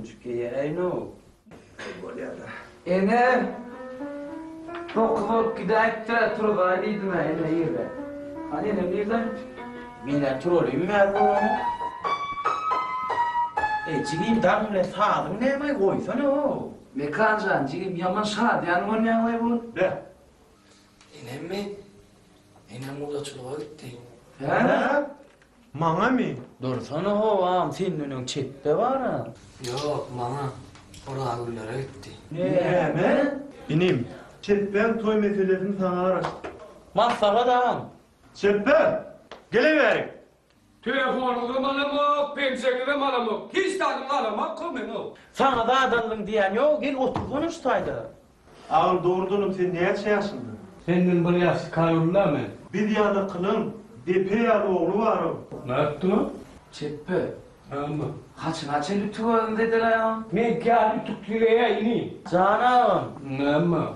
Küçükkeye ayno. Ene okup gidip de turgalıydım ene yerde. Hani ne birden? Mine trollüyüm mü bu? Cigim damle sağdım ne mi koysana o? Mekancan cigim yaman şad yani onu yanmayı bu. Ne? Enem mi? Enem murdacılığa gitti. He? Mana mı? Dursana hovam senin önün çette var ha. Yok bana. Oraya güllere gitti. Ne mi? İnim. Çetben toy meselesini sana araş. Masraf adam. Çetben! Geleverin. Telefonumu malımı, pençeleri malımı, hiç tadım malımı kılmıyor. Sana da adamın diyen yok gel otur konuşsaydı. Ağır doğurdunum sen neye yaşındın? Senin buraya kayırla mı? Bir yana kılın, depe yanı oğlu var o. Ne yaptın? Çeppe. Ama. Haçın lütfen dediler ya. Ben kârı tutkileye ineyim. Canım. Ama.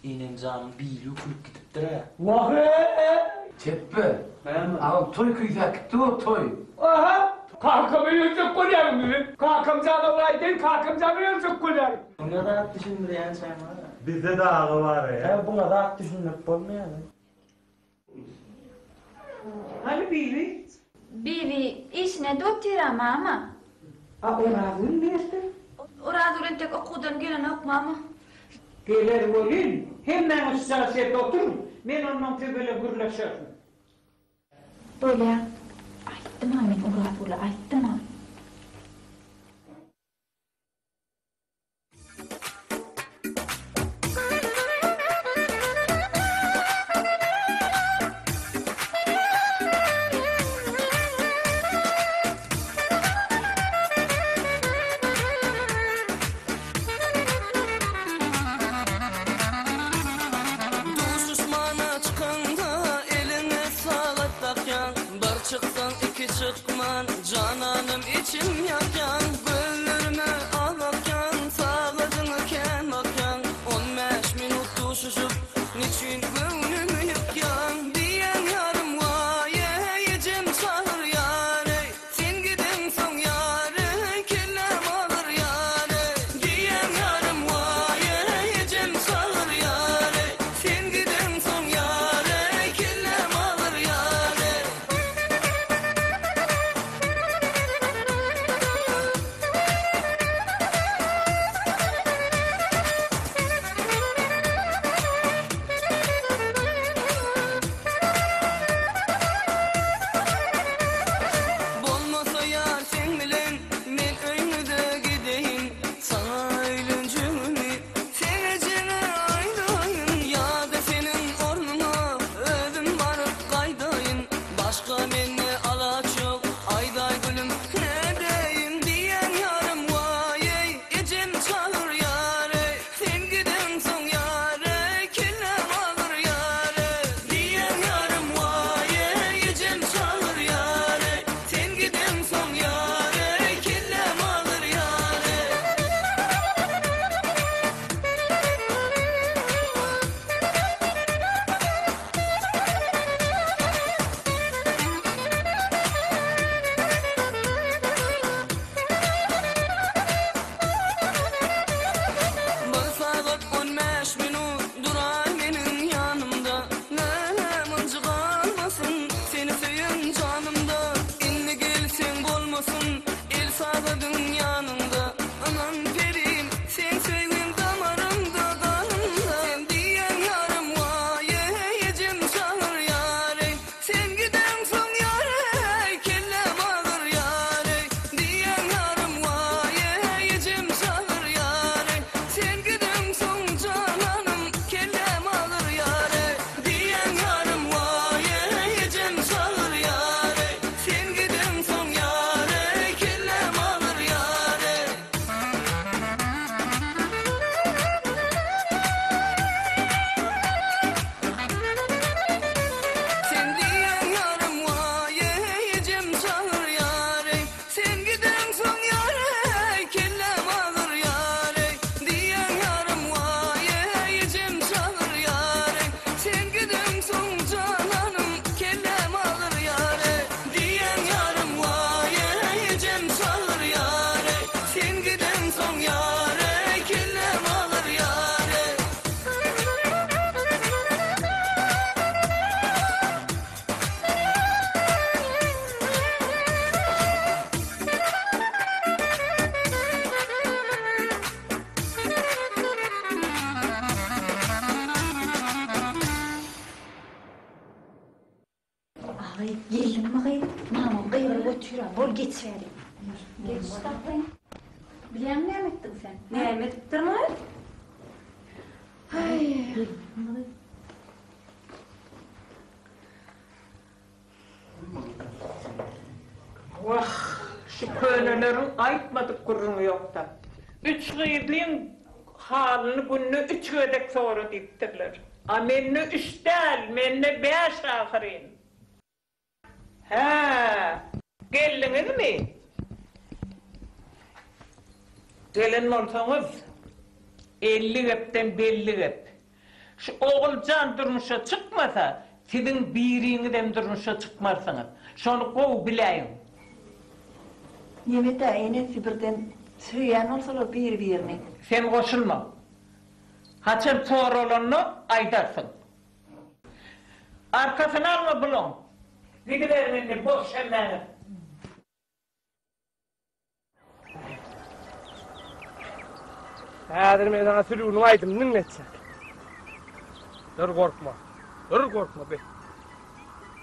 İnin canım bir yukulup gidip de. Vah Çeppe. Ama. Ama toy kuyuya gitti o toy. Aha! Kalkımı yüzük koyarım dedi. Kalkım canı olaydı, kalkım canı yüzük koyarım. Buna da at düşündüren sen var ya. Bizde de ağı var ya. Ya buna da at düşünmek olmuyor. Hani bibi? Bibi, işine doktora mama. Oradın nerede? Orada tek okudan gelen ok mama. Gelir olun. Hemen siyaset oturun. Ben ondan böyle gürleşirim. Böyle. Ayttım amin, orada ayttım amin. Çıksan iki çıkman cananım Türa, bol geçelim. Geç tatlıyım. Biliyorum ne ettin sen? Ne ettin mi? Ay. Vah, şu köylülerin aytmadık kurunu yok da. Üç gıydığın halını gününü üç ödek sonra diktirler. A menni üç değil, menni beş ahirin. Ha, geldiniz mi? Gelin olsanız, 50 gepten belli gep. Şu oğulcan durmuşa çıkmasa, sizin birinizden durmuşa çıkmarsınız. Şonu kov bileyim. Yemete enesi birden söyleyen olsalar birini. Sen koşulma. Haçın sonra olanını aydarsın. Arkasını alma bulun. Gidiverin boş emeği. Häzir men sana sürüğünü aytym, dinletsen. Dur korkma. Dur korkma be.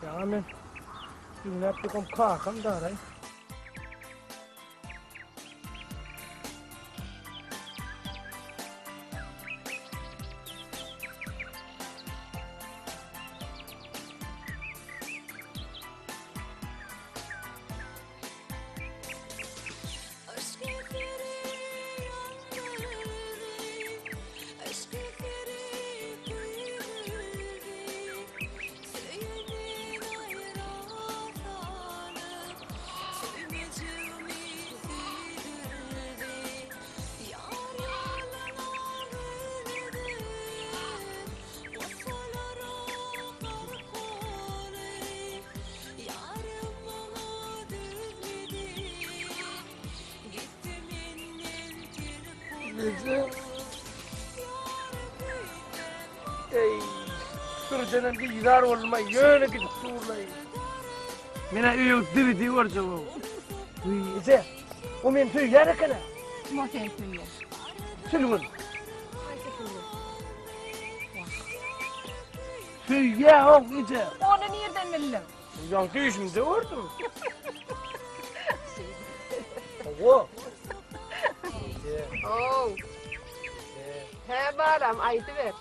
Ya men düňäp dekom kakam daray. Ey, sürücenen ki yizar olma, yöne gidip tuğurlayın. Mena üyü divi divi var cevabı. Ece, o men tüy yer ekene. Ma sen söyle. Sülümün. Tüy ya o Ece. Onu nereden bildin? Yan tüyüşümde vurdum. Oğo. Oh. He baram aytıver.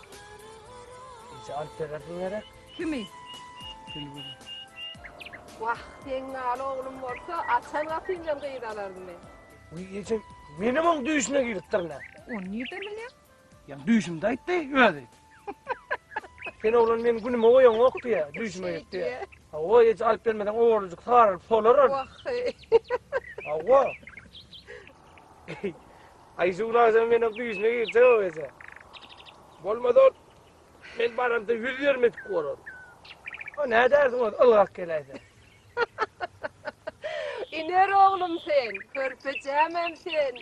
Ece alt tarafın yere. Kimi? Sülümün. Vah, senin ağlı oğlum olsa açsan kapıyla kıyıralardım ben. Ece, benim on düğüşüne girttirler. Onu nereden bildin? Ya düğüşümde ayıttı, öyle. Sen oğlan benim günüme oyan yoktu ya, düğüşüme gitti ya. O hiç alıp vermeden oğlucuk sarılıp solarır. Vah. Ava. Ayşe ulaşan benim düğüşüne girse o ese. Bolmadan ben baramda 120 korum. O ne dersin o ılgak geleyse. İner oğlum sen, körpeceğimem sen,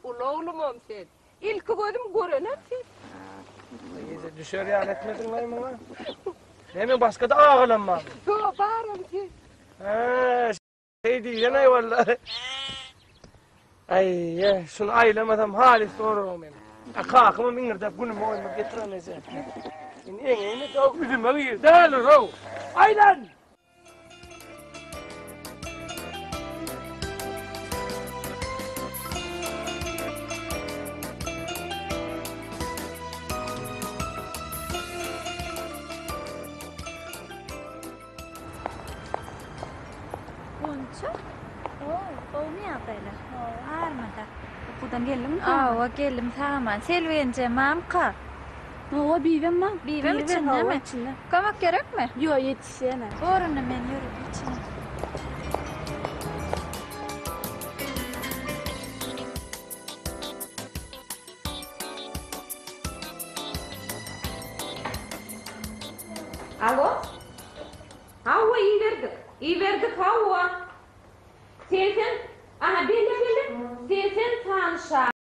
ulu oğlumum sen. İlk gözüm görenem sen. Ayşe düşer ya etmedin lan bana. Demin başka da ağlanmam. Yo baram sen. Ha, şey diyeceğim ay vallahi. Ay ya, şunu aylamadım halis doğru benim. Kalkımı mingirdep günümü oyma getiremeyeceğim. En de o üzüme gir. Değerli o. Aylan. Gonca? O ne yapayla? Ağırmadı. Okuldan geldin mi? Aa, geldim tamam. Selviye mamka. Ova bivem ma. Bivem için değil mi? Komak gerek mi? Yo yetişene. Orunu men yürüp içine. Alo?